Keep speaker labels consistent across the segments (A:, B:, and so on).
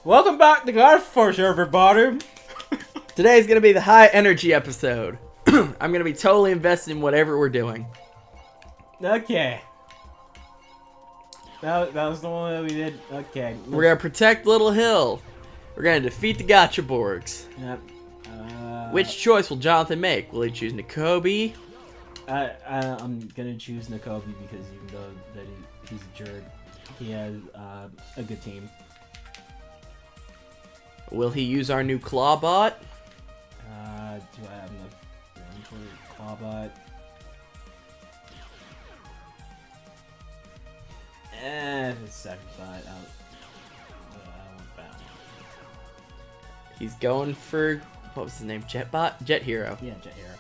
A: Welcome back to God Force, everybody.
B: Today's gonna be the high energy episode. I'm gonna be totally invested in whatever we're doing.
A: Okay. That was the one that we did. Okay.
B: We're gonna protect Little Hill. We're gonna defeat the Gotchaborgs.
A: Yep.
B: Which choice will Jonathan make? Will he choose Nakobe?
A: I'm gonna choose Nakobe because even though that he's a jerk, he has a good team.
B: Will he use our new Clawbot?
A: Do I have enough room for Clawbot? If it's second thought, I want that.
B: He's going for, what was his name? Jetbot? Jet Hero.
A: Yeah, Jet Hero.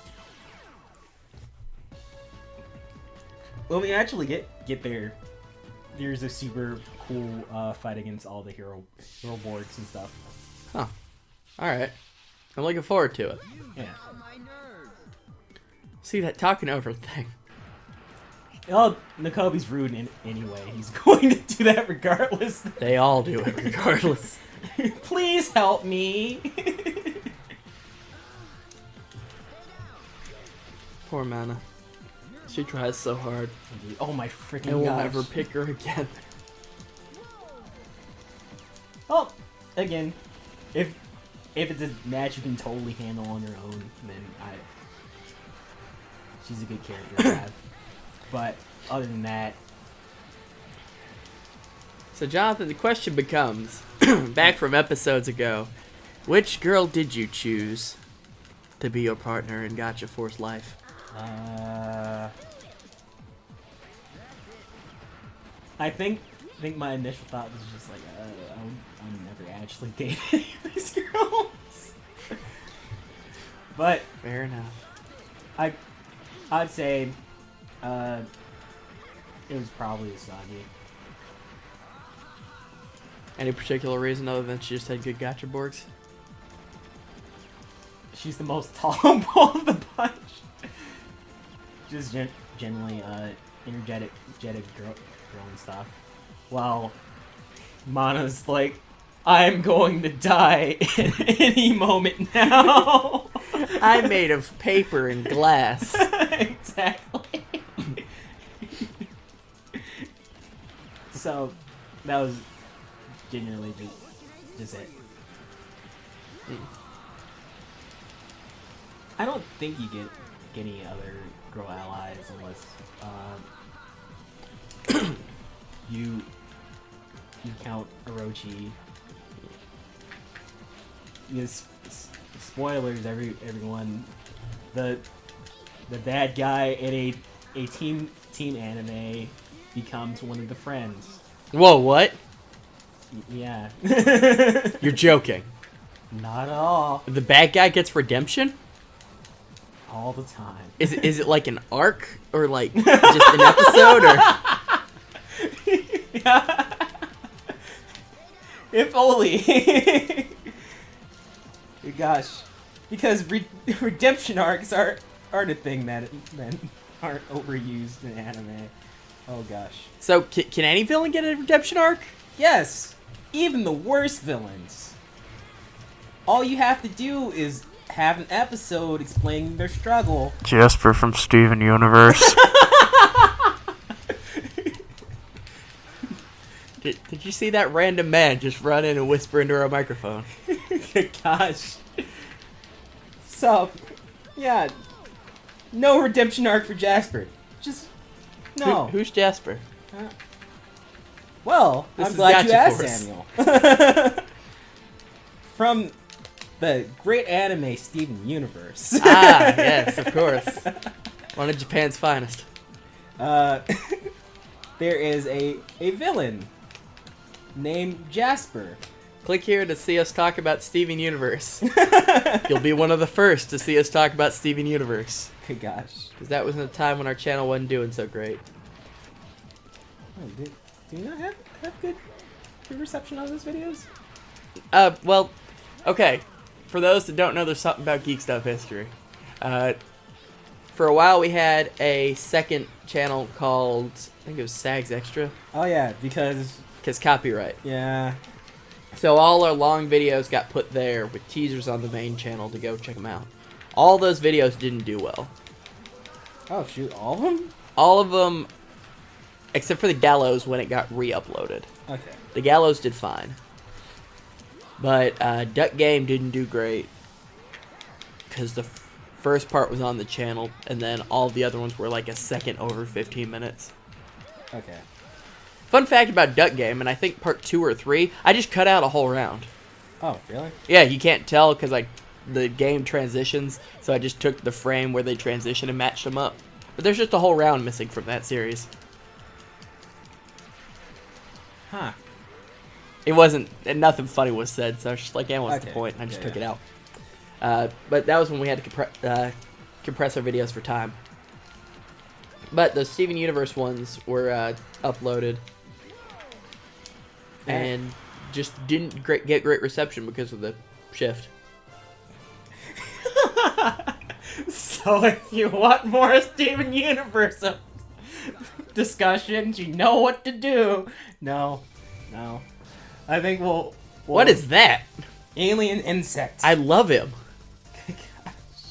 A: When we actually get there, there's a super cool fight against all the hero boards and stuff.
B: Huh. Alright. I'm looking forward to it.
A: Yeah.
B: See that talking over thing.
A: Oh, Nakobe's rude anyway. He's going to do that regardless.
B: They all do it regardless.
A: Please help me.
B: Poor Mana. She tries so hard.
A: Oh my freaking gosh.
B: And we'll never pick her again.
A: Oh, again, if it's a match you can totally handle on your own, then she's a good character to have. But other than that,
B: so Jonathan, the question becomes, back from episodes ago, which girl did you choose to be your partner in Gacha Force Life?
A: I think my initial thought was just like, I'm never actually dating any of these girls. But
B: Fair enough.
A: I'd say it was probably Asagi.
B: Any particular reason other than she just had good Gotchaborgs?
A: She's the most tolerable of the bunch. Just generally energetic girl and stuff. While Mana's like, I'm going to die at any moment now.
B: I'm made of paper and glass.
A: Exactly. So that was genuinely just it. I don't think you get any other girl allies unless you count Orochi. Yes, spoilers, everyone. The bad guy in a team anime becomes one of the friends.
B: Whoa, what?
A: Yeah.
B: You're joking.
A: Not at all.
B: The bad guy gets redemption?
A: All the time.
B: Is it like an arc or like just an episode or?
A: Yeah. If only. Gosh, because redemption arcs aren't a thing that aren't overused in anime. Oh gosh.
B: So can any villain get a redemption arc?
A: Yes, even the worst villains. All you have to do is have an episode explaining their struggle.
B: Jasper from Steven Universe. Did you see that random man just run in and whisper into our microphone?
A: Gosh. So, yeah, no redemption arc for Jasper. Just no.
B: Who's Jasper?
A: Well,
B: This
A: I'm
B: is
A: glad you
B: Gacha
A: asked,
B: Force.
A: Samuel. From the great anime Steven Universe.
B: Ah, yes, of course. One of Japan's finest.
A: There is a villain named Jasper.
B: Click here to see us talk about Steven Universe. You'll be one of the first to see us talk about Steven Universe.
A: Good gosh.
B: Because that was in a time when our channel wasn't doing so great.
A: Oh, do you not have good reception on those videos?
B: Well, okay. For those that don't know, there's something about Geek Stuff history. For a while, we had a second channel called, I think it was Sags Extra.
A: Oh yeah, because
B: Cause copyright.
A: yeah.
B: So all our long videos got put there with teasers on the main channel to go check them out. All those videos didn't do well.
A: Oh shoot, all of them?
B: All of them, except for the Gallows when it got re-uploaded.
A: Okay.
B: The Gallows did fine. But Duck Game didn't do great. Because the first part was on the channel, and then all the other ones were like a second over 15 minutes.
A: Okay.
B: Fun fact about Duck Game, and I think part 2 or 3, I just cut out a whole round.
A: Oh, really?
B: Yeah, you can't tell because like the game transitions, so I just took the frame where they transition and matched them up. But there's just a whole round missing from that series.
A: Huh.
B: It wasn't, and nothing funny was said, so I was just like, yeah, what's the
A: Okay.
B: point? And I just took it
A: Yeah.
B: out. But that was when we had to compress our videos for time. But the Steven Universe ones were uploaded.
A: Yeah.
B: And just didn't get great reception because of the shift.
A: So if you want more Steven Universe discussions, you know what to do. No. I think we'll
B: What is that?
A: alien insect.
B: I love him.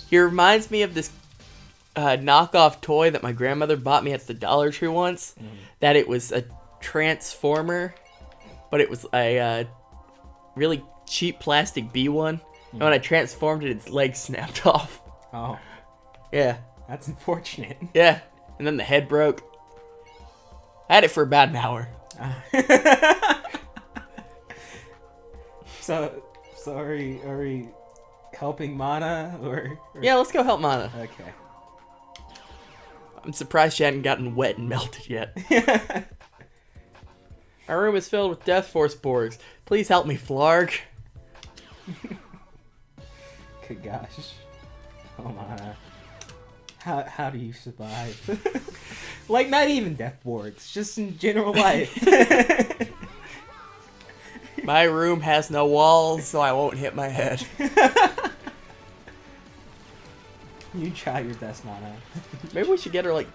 B: He reminds me of this knockoff toy that my grandmother bought me at the Dollar Tree once. That it was a transformer, but it was a really cheap plastic bee one. And when I transformed it, its legs snapped off.
A: Oh,
B: Yeah.
A: that's unfortunate.
B: Yeah. And then the head broke. I had it for about an hour.
A: So are we helping Mana or?
B: Yeah, let's go help Mana.
A: Okay.
B: I'm surprised she hadn't gotten wet and melted yet. Our room is filled with Death Force Borgs. Please help me, Flarg.
A: Good gosh. Oh Mana. How do you survive? Like not even death boards, just in general life.
B: My room has no walls, so I won't hit my head.
A: You try your best, Mana.
B: Maybe we should get her, like,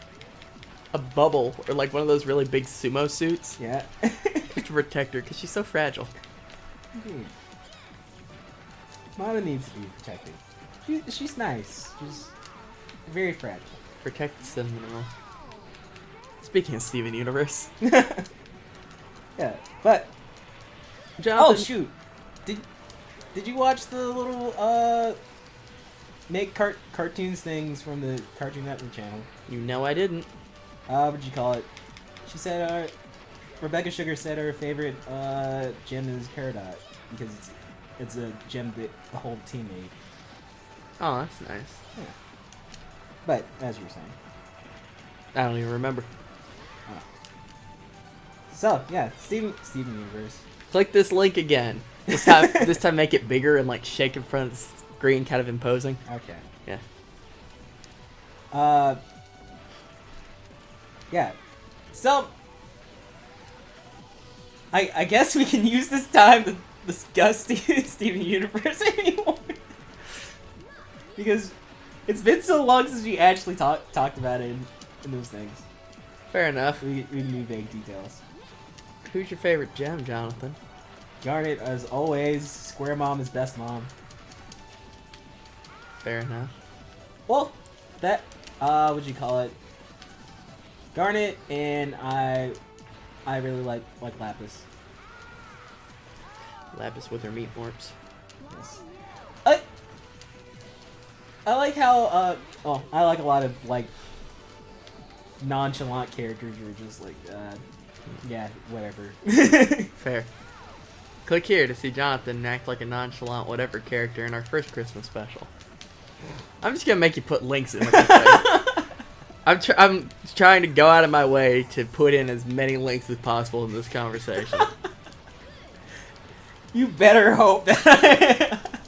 B: a bubble, or, like, one of those really big sumo suits
A: Yeah.
B: to protect her, because she's so fragile.
A: Dude. Mana needs to be protected. She's nice. She's very fragile.
B: Protect the cinnamon roll. Speaking of Steven Universe.
A: Yeah, but
B: Jonathan,
A: oh shoot, did you watch the little make cartoons things from the Cartoon Network channel?
B: You know I didn't.
A: What'd you call it? She said Rebecca Sugar said her favorite gem is Peridot because it's a gem that the whole team made.
B: Oh, that's nice.
A: Yeah. But as you were saying.
B: I don't even remember.
A: So yeah, Steven Universe.
B: Click this link again. This time make it bigger and like shake in front of the screen, kind of imposing.
A: Okay.
B: Yeah.
A: Yeah. So I guess we can use this time to discuss Steven Universe anymore. Because it's been so long since we actually talked about it in those things.
B: Fair enough.
A: We need vague details.
B: Who's your favorite gem, Jonathan?
A: Garnet, as always, Square Mom is best mom.
B: Fair enough.
A: Well, that, what'd you call it? Garnet, and I really like Lapis.
B: Lapis with her meat warps.
A: Yes. I like how, I like a lot of, like, nonchalant characters who are just like, yeah, whatever.
B: Fair. Click here to see Jonathan act like a nonchalant whatever character in our first Christmas special. I'm just gonna make you put links in. Like I'm trying to go out of my way to put in as many links as possible in this conversation.
A: You better hope that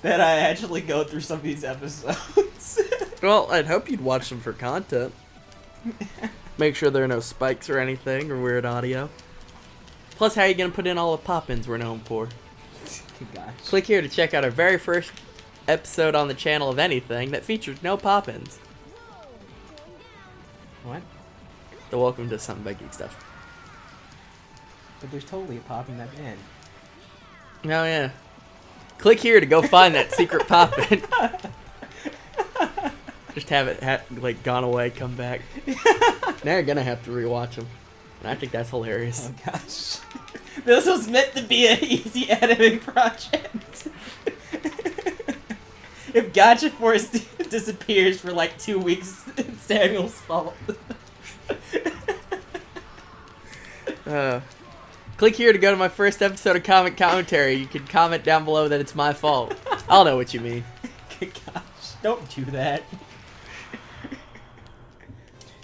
A: that I actually go through some of these episodes.
B: Well, I'd hope you'd watch them for content. Make sure there are no spikes or anything or weird audio. Plus, how are you gonna put in all the pop-ins we're known for?
A: Gosh.
B: Click here to check out our very first episode on the channel of anything that features no pop-ins.
A: What?
B: So welcome to Something About Geek Stuff.
A: But there's totally a pop in that band.
B: Oh yeah. Click here to go find that secret pop-in. Just have it like gone away, come back. Now you're gonna have to rewatch them, and I think that's hilarious.
A: Oh gosh, this was meant to be an easy editing project. If Gotcha Force disappears for like 2 weeks, it's Samuel's fault.
B: Click here to go to my first episode of Comic Commentary. You can comment down below that it's my fault. I'll know what you mean.
A: Gosh, don't do that.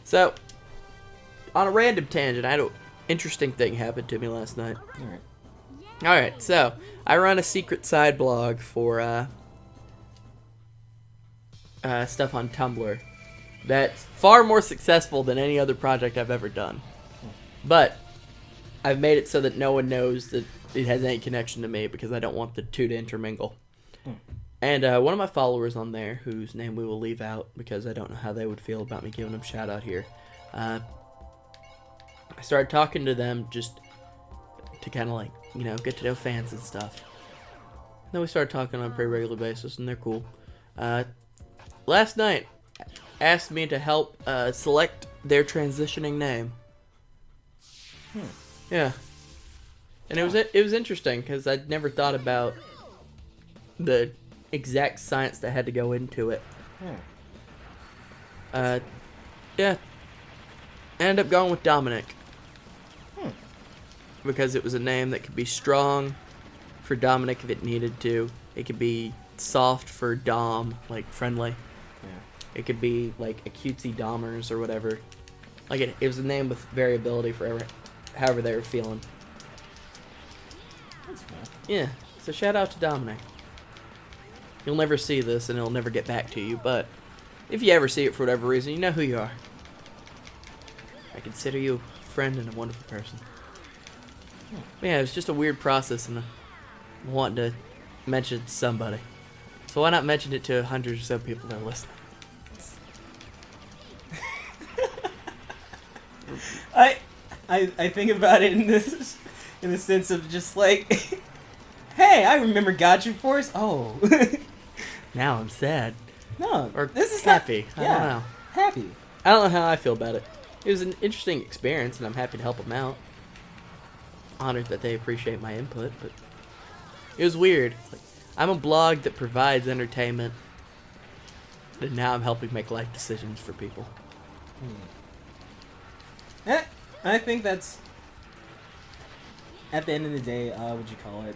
B: So, on a random tangent, I had an interesting thing happen to me last night. Alright, so, I run a secret side blog for, stuff on Tumblr that's far more successful than any other project I've ever done. But I've made it so that no one knows that it has any connection to me because I don't want the two to intermingle. And one of my followers on there, whose name we will leave out because I don't know how they would feel about me giving them a shout out here, I started talking to them just to kind of like, you know, get to know fans and stuff. And then we started talking on a pretty regular basis, and they're cool. Last night, asked me to help select their transitioning name. Yeah. And it was interesting because I'd never thought about the exact science that had to go into it. Yeah. I ended up going with Dominic. Because it was a name that could be strong for Dominic if it needed to. It could be soft for Dom, like friendly. It could be like a cutesy Domers or whatever. Like it was a name with variability for however they were feeling.
A: That's cool.
B: Yeah. So shout out to Dominic. You'll never see this and it'll never get back to you, but if you ever see it for whatever reason, you know who you are. I consider you a friend and a wonderful person. Yeah, it was just a weird process and I wanted to mention it to somebody. So why not mention it to hundreds or so people that are listening?
A: I think about it in the sense of just like, hey, I remember Gotcha Force. Oh,
B: now I'm sad.
A: No,
B: Or
A: this is
B: happy.
A: Not,
B: I don't know.
A: Happy.
B: I don't know how I feel about it. It was an interesting experience, and I'm happy to help them out. Honored that they appreciate my input, but it was weird. Like, I'm a blog that provides entertainment, and now I'm helping make life decisions for people.
A: I think that's, at the end of the day, what would you call it?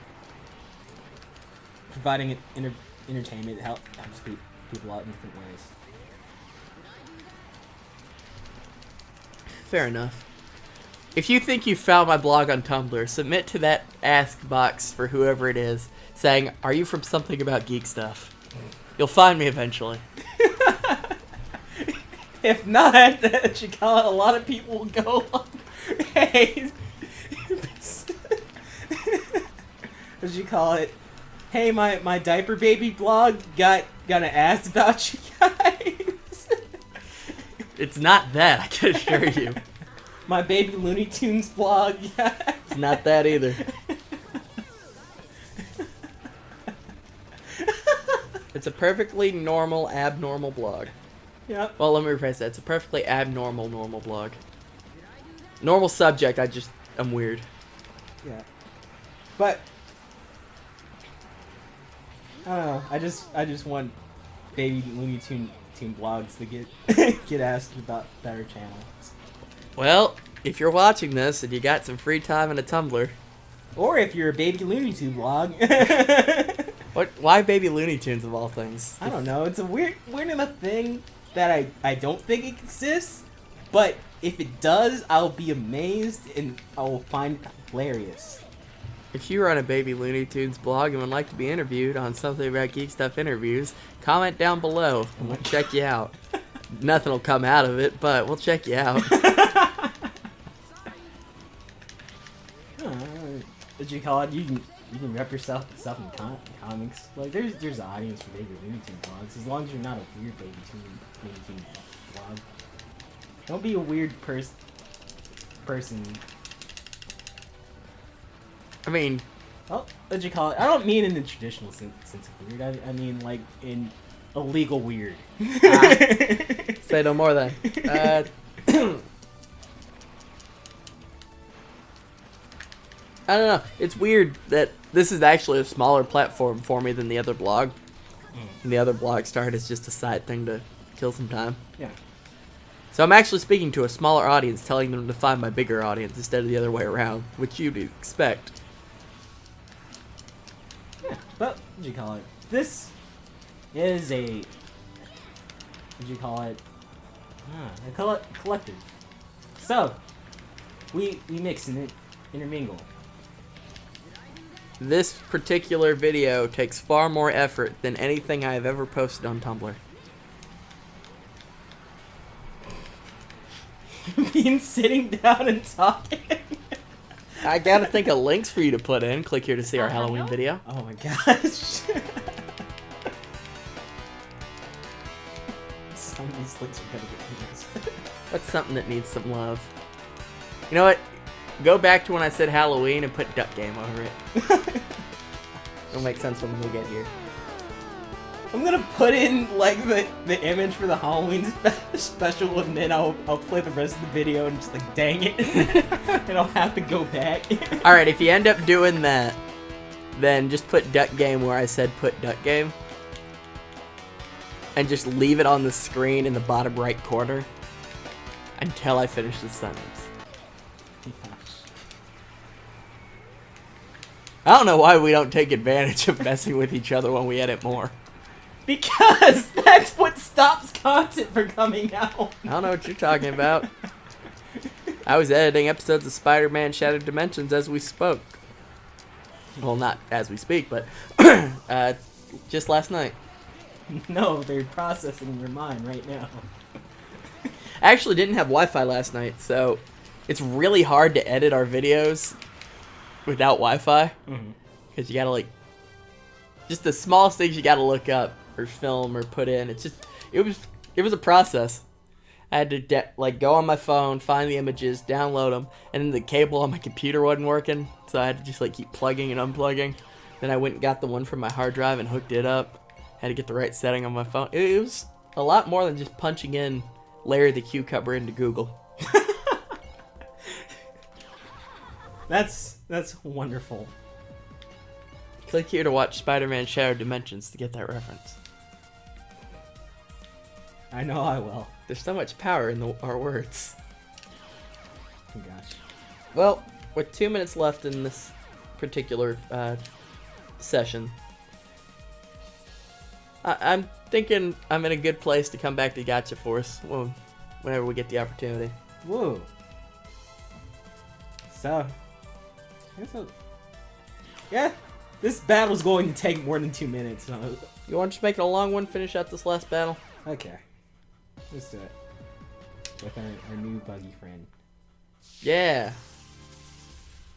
A: Providing entertainment helps people out in different ways.
B: Fair enough. If you think you found my blog on Tumblr, submit to that ask box for whoever it is, saying, "Are you from something about geek stuff?" You'll find me eventually.
A: If not, what you call it, a lot of people will go, hey, what you call it? Hey, my diaper baby blog got an ask about you guys.
B: It's not that, I can assure you.
A: My baby Looney Tunes blog, yeah.
B: It's not that either. It's a perfectly normal, abnormal blog.
A: Yep.
B: Well, let me rephrase that. It's a perfectly abnormal, normal blog. Normal subject, I'm weird.
A: Yeah. But I don't know. I just want baby Looney Tune blogs to get asked about better channels.
B: Well, if you're watching this and you got some free time and a Tumblr,
A: or if you're a baby Looney Tune blog.
B: Why Baby Looney Tunes of all things?
A: I don't know. It's a weird enough thing that I don't think it exists, but if it does, I'll be amazed and I will find it hilarious.
B: If you run a Baby Looney Tunes blog and would like to be interviewed on Something About Geek Stuff interviews, comment down below and we'll check you out. Nothing will come out of it, but we'll check you out.
A: What you call it? You can rep yourself in comics. Like there's an audience for Baby Looney Tune blogs as long as you're not a weird Baby Looney Tune blog. Don't be a weird person.
B: I mean,
A: Well, what'd you call it? I don't mean in the traditional sense of weird. I mean like in illegal weird.
B: Say no more then. I don't know. It's weird that this is actually a smaller platform for me than the other blog. And the other blog started as just a side thing to kill some time.
A: Yeah.
B: So I'm actually speaking to a smaller audience, telling them to find my bigger audience instead of the other way around, which you'd expect.
A: Yeah, but what'd you call it? This is a what'd you call it? A collective. So we mix and intermingle.
B: This particular video takes far more effort than anything I have ever posted on Tumblr.
A: Being sitting down and talking.
B: I gotta think of links for you to put in. Click here to see our Halloween video.
A: Oh my gosh. Some of these links are gonna get missed.
B: That's something that needs some love. You know what? Go back to when I said Halloween and put Duck Game over it. It'll make sense when we get here.
A: I'm gonna put in like the image for the Halloween special, and then I'll play the rest of the video and just like dang it, and I'll have to go back.
B: All right, if you end up doing that, then just put Duck Game where I said put Duck Game, and just leave it on the screen in the bottom right corner until I finish the sentence. I don't know why we don't take advantage of messing with each other when we edit more.
A: Because that's what stops content from coming out.
B: I don't know what you're talking about. I was editing episodes of Spider-Man Shattered Dimensions as we spoke. Well, not as we speak, but just last night.
A: No, they're processing in your mind right now.
B: I actually didn't have Wi-Fi last night, so it's really hard to edit our videos without Wi-Fi. Because you gotta like, just the smallest things you gotta look up or film or put in. It's just, it was a process. I had to like go on my phone, find the images, download them, and then the cable on my computer wasn't working, so I had to just like keep plugging and unplugging. Then I went and got the one from my hard drive and hooked it up. Had to get the right setting on my phone. It was a lot more than just punching in Larry the Cucumber into Google.
A: That's wonderful.
B: Click here to watch Spider-Man Shattered Dimensions to get that reference.
A: I know I will.
B: There's so much power in our words.
A: Oh gosh.
B: Well, with 2 minutes left in this particular session, I'm thinking I'm in a good place to come back to Gotcha Force whenever we get the opportunity.
A: Whoa. So, yeah, this battle's going to take more than 2 minutes. So.
B: You want to just make it a long one, finish out this last battle?
A: Okay. Let's do it. With our new buggy friend.
B: Yeah.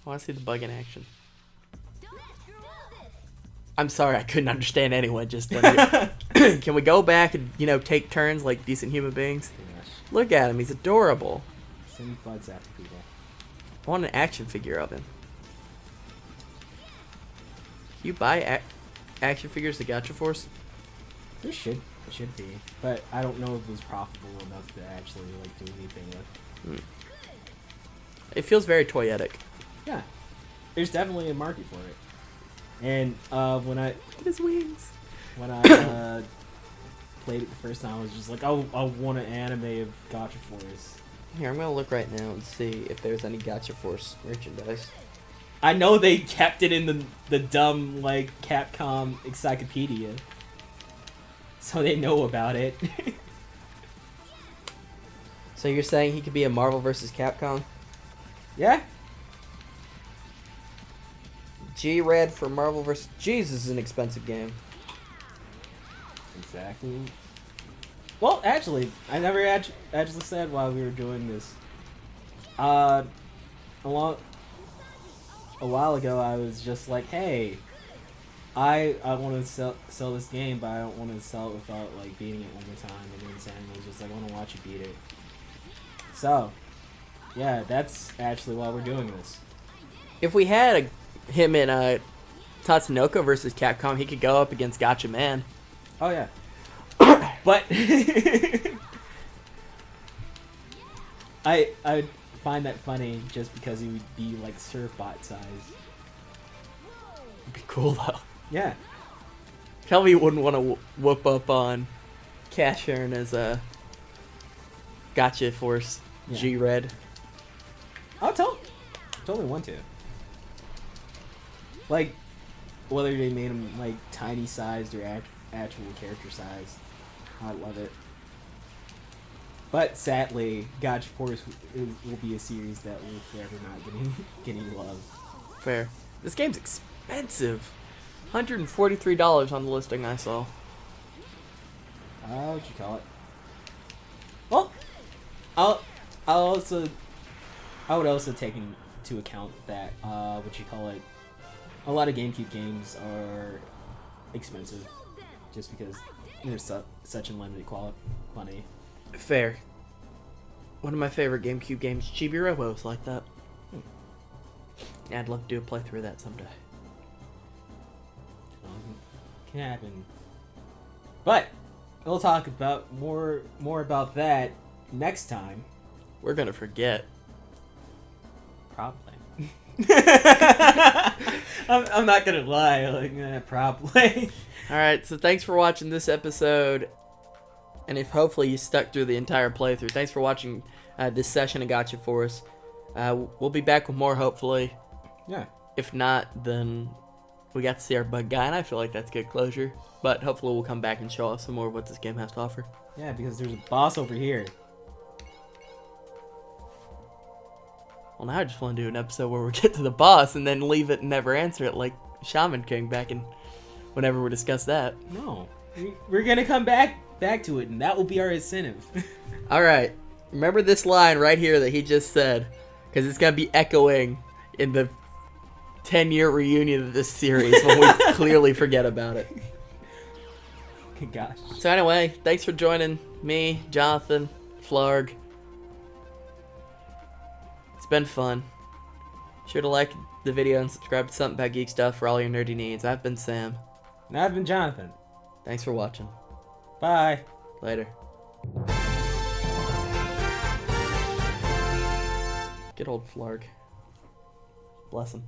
B: I want to see the bug in action. I'm sorry, I couldn't understand anyone just then. Can we go back and, take turns like decent human beings?
A: Gosh.
B: Look at him, he's adorable.
A: Send bugs after people.
B: I want an action figure of him. You buy action figures to Gotcha Force?
A: There should be, but I don't know if it was profitable enough to actually like do anything with.
B: It feels very toyetic.
A: Yeah, there's definitely a market for it. And when I
B: Look at his wings.
A: When I played it the first time, I was just like, I want an anime of Gotcha Force.
B: Here, I'm gonna look right now and see if there's any Gotcha Force merchandise.
A: I know they kept it in the dumb like Capcom encyclopedia, so they know about it.
B: So you're saying he could be a Marvel vs. Capcom?
A: Yeah.
B: G-Rad for Marvel vs. Jesus is an expensive game.
A: Exactly. Well, actually, I never actually said while we were doing this. A while ago, I was just like, hey, I want to sell this game, but I don't want to sell it without like beating it one more time. And then Sam was just like, I want to watch you beat it. So, yeah, that's actually why we're doing this.
B: If we had him in Tatsunoko versus Capcom, he could go up against Gotcha Man.
A: Oh yeah. But I find that funny just because he would be like Surfbot size.
B: It'd be cool though.
A: Yeah.
B: Tell me you wouldn't want to whoop up on Casshern as a Gotcha Force
A: Yeah.
B: G-Red.
A: I'll totally want to. Like, whether they made him like tiny sized or actual character size, I love it. But sadly, Gotcha Force will be a series that will forever not getting love.
B: Fair. This game's expensive. $143 on the listing I saw.
A: What you call it? Well, I would also take into account that what you call it. A lot of GameCube games are expensive, just because there's such unlimited quantity.
B: Fair. One of my favorite GameCube games, Chibi Robo, was like that. Yeah, I'd love to do a playthrough of that someday.
A: Can happen. But we'll talk about more about that next time.
B: We're gonna forget.
A: Probably. I'm not gonna lie, like probably.
B: Alright, so thanks for watching this episode. And if hopefully you stuck through the entire playthrough, thanks for watching this session of Gotcha Force. We'll be back with more, hopefully.
A: Yeah.
B: If not, then we got to see our bug guy, and I feel like that's good closure. But hopefully we'll come back and show off some more of what this game has to offer.
A: Yeah, because there's a boss over here.
B: Well, now I just want to do an episode where we get to the boss and then leave it and never answer it like Shaman King back in whenever we discuss that.
A: No. We're gonna come back to it, and that will be our incentive.
B: Alright, remember this line right here that he just said, because it's going to be echoing in the 10-year reunion of this series when we clearly forget about it.
A: Gosh.
B: So anyway, thanks for joining me, Jonathan, Flarg. It's been fun. Sure to like the video and subscribe to Something About Geek Stuff for all your nerdy needs. I've been Sam.
A: And I've been Jonathan.
B: Thanks for watching.
A: Bye.
B: Later. Good old Flarg. Bless him.